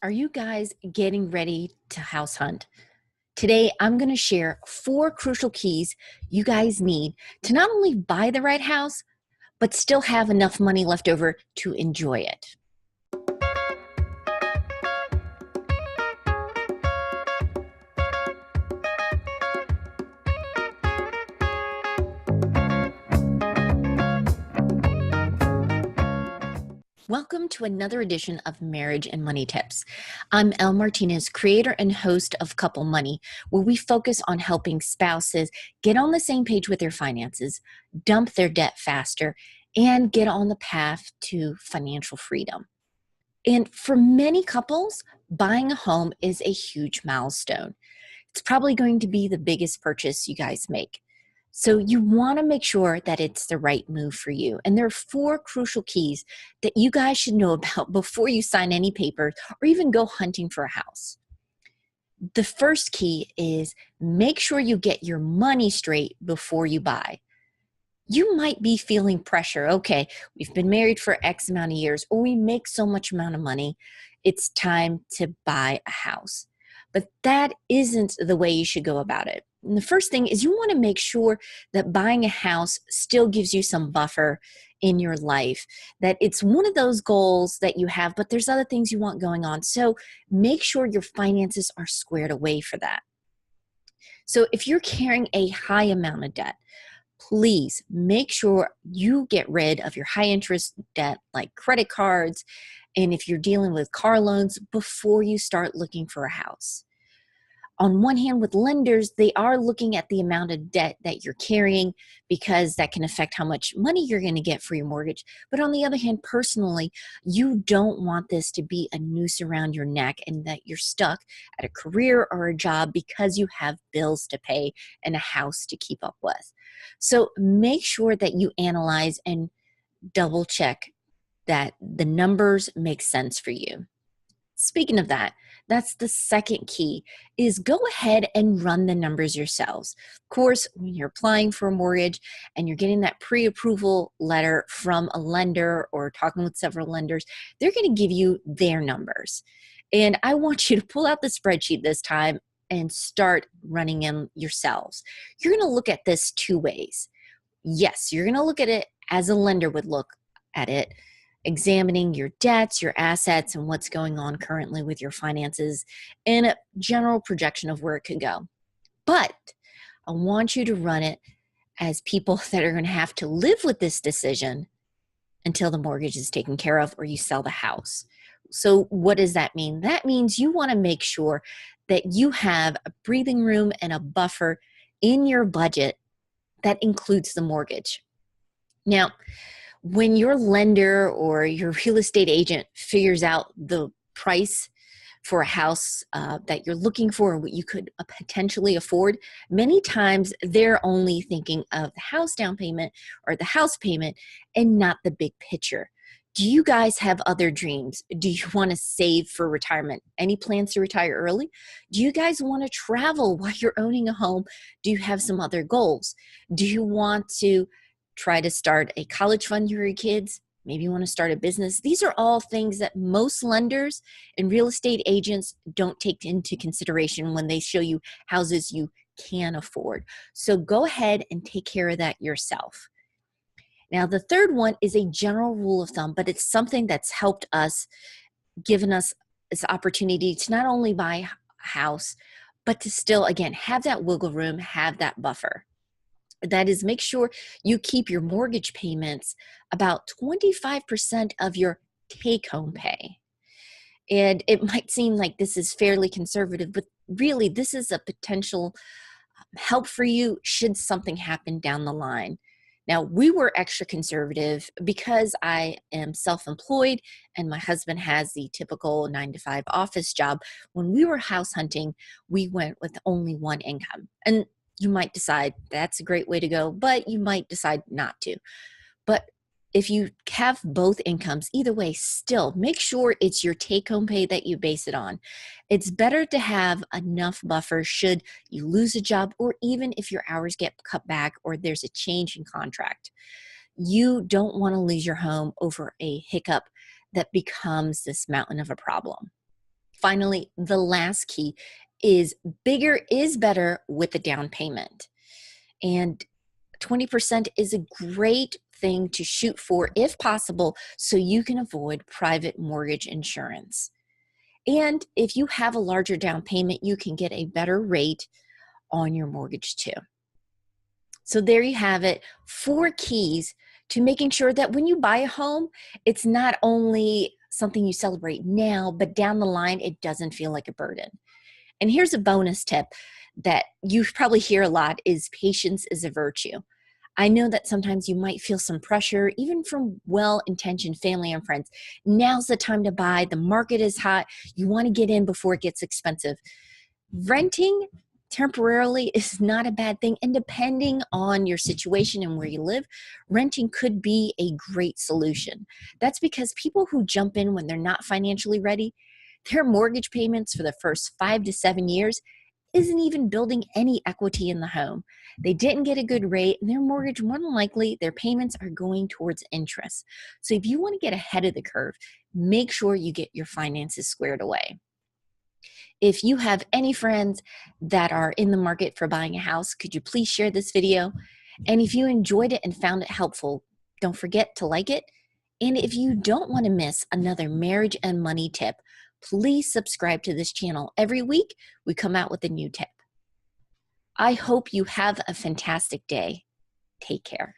Are you guys getting ready to house hunt? Today, I'm going to share 4 crucial keys you guys need to not only buy the right house, but still have enough money left over to enjoy it. Welcome to another edition of Marriage and Money Tips. I'm Elle Martinez, creator and host of Couple Money, where we focus on helping spouses get on the same page with their finances, dump their debt faster, and get on the path to financial freedom. And for many couples, buying a home is a huge milestone. It's probably going to be the biggest purchase you guys make. So you want to make sure that it's the right move for you. And there are 4 crucial keys that you guys should know about before you sign any papers or even go hunting for a house. The first key is make sure you get your money straight before you buy. You might be feeling pressure. Okay, we've been married for X amount of years, or we make so much amount of money, it's time to buy a house. But that isn't the way you should go about it. And the first thing is you want to make sure that buying a house still gives you some buffer in your life, that it's one of those goals that you have, but there's other things you want going on. So make sure your finances are squared away for that. So if you're carrying a high amount of debt, please make sure you get rid of your high interest debt like credit cards, and if you're dealing with car loans, before you start looking for a house. On one hand, with lenders, they are looking at the amount of debt that you're carrying because that can affect how much money you're going to get for your mortgage. But on the other hand, personally, you don't want this to be a noose around your neck and that you're stuck at a career or a job because you have bills to pay and a house to keep up with. So make sure that you analyze and double check that the numbers make sense for you. Speaking of that, that's the second key, is go ahead and run the numbers yourselves. Of course, when you're applying for a mortgage and you're getting that pre-approval letter from a lender or talking with several lenders, they're going to give you their numbers. And I want you to pull out the spreadsheet this time and start running them yourselves. You're going to look at this 2 ways. Yes, you're going to look at it as a lender would look at it, examining your debts, your assets, and what's going on currently with your finances, and a general projection of where it could go. But I want you to run it as people that are going to have to live with this decision until the mortgage is taken care of or you sell the house. So what does that mean? That means you want to make sure that you have a breathing room and a buffer in your budget that includes the mortgage. Now, when your lender or your real estate agent figures out the price for a house that you're looking for and what you could potentially afford, many times they're only thinking of the house down payment or the house payment and not the big picture. Do you guys have other dreams? Do you want to save for retirement? Any plans to retire early? Do you guys want to travel while you're owning a home? Do you have some other goals? Do you want to try to start a college fund for your kids? Maybe you want to start a business. These are all things that most lenders and real estate agents don't take into consideration when they show you houses you can afford. So go ahead and take care of that yourself. Now, the third one is a general rule of thumb, but it's something that's helped us, given us this opportunity to not only buy a house, but to still, again, have that wiggle room, have that buffer. That is, make sure you keep your mortgage payments about 25% of your take-home pay. And it might seem like this is fairly conservative, but really this is a potential help for you should something happen down the line. Now, we were extra conservative because I am self-employed and my husband has the typical 9-to-5 office job. When we were house hunting, we went with only one income. And you might decide that's a great way to go, but you might decide not to. But if you have both incomes, either way, still make sure it's your take-home pay that you base it on. It's better to have enough buffer should you lose a job or even if your hours get cut back or there's a change in contract. You don't want to lose your home over a hiccup that becomes this mountain of a problem. finally, the last key is bigger is better with the down payment. And 20% is a great thing to shoot for if possible, so you can avoid private mortgage insurance. And if you have a larger down payment, you can get a better rate on your mortgage too. So there you have it, 4 keys to making sure that when you buy a home, it's not only something you celebrate now, but down the line, it doesn't feel like a burden. And here's a bonus tip that you probably hear a lot is patience is a virtue. I know that sometimes you might feel some pressure, even from well-intentioned family and friends. Now's the time to buy. The market is hot. You want to get in before it gets expensive. Renting temporarily is not a bad thing. And depending on your situation and where you live, renting could be a great solution. That's because people who jump in when they're not financially ready, their mortgage payments for the first 5 to 7 years isn't even building any equity in the home. They didn't get a good rate, and their mortgage, more than likely, their payments are going towards interest. So if you want to get ahead of the curve, make sure you get your finances squared away. If you have any friends that are in the market for buying a house, could you please share this video? And if you enjoyed it and found it helpful, don't forget to like it. And if you don't want to miss another marriage and money tip, please subscribe to this channel. Every week, we come out with a new tip. I hope you have a fantastic day. Take care.